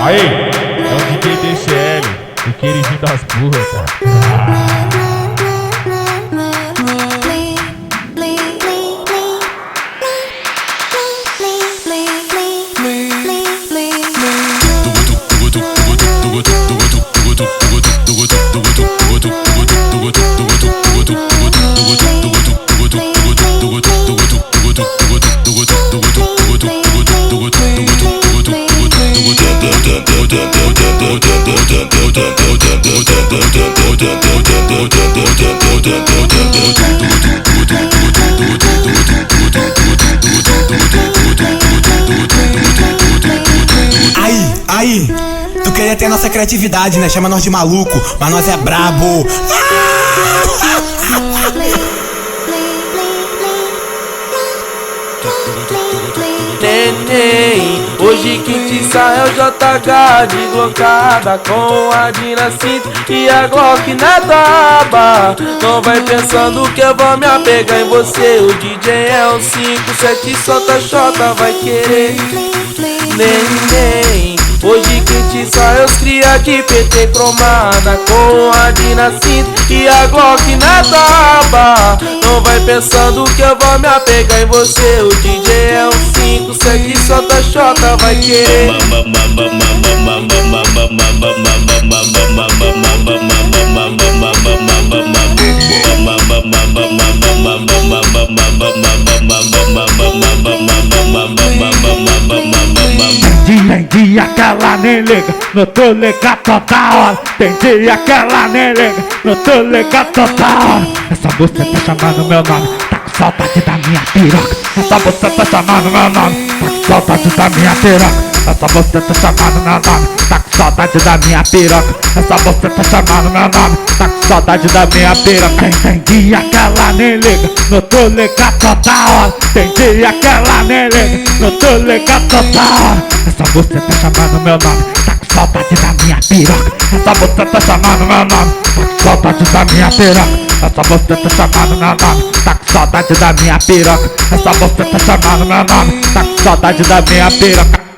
Aí, é o DJ DCL, o queridinho das putas. Aí, tu queria ter a nossa criatividade, né? Chama nós de maluco, mas nós é brabo. Neném, hoje quem te sai é o JH deslocada com a Dina Cinta e a Glock na taba. Não vai pensando que eu vou me apegar em você. O DJ é um 5-7, solta xota, vai querer. Neném, hoje quem te sai é os cria de PT cromada com a Dina Cinta e a Glock na taba. Não vai pensando que eu vou me apegar em você. O DJ é um 5-7, solta xota, vai querer. Tem dia que ela nem liga, não tô ligado toda hora. Tem dia que ela nem liga, não tô ligado toda hora. Essa moça tá chamando meu nome, tá com saudade da minha piroca. Essa moça tá chamando meu nome, tá com saudade da minha piroca. Essa moça tá chamando meu nome, tá com saudade da minha piroca. Essa moça tá chamando meu nome, tá com saudade da minha piroca. Tem dia que ela nem liga, não tô ligado toda hora. Tem dia que ela nem liga, não tô ligado toda hora. Essa moça tá chamando meu nome, tá com saudade da minha piroca. Essa moça tá chamando meu nome, tá com saudade da minha piroca. Essa moça tá chamando meu nome, tá com saudade da minha piroca. Essa moça tá chamando meu nome, tá com saudade da minha piroca.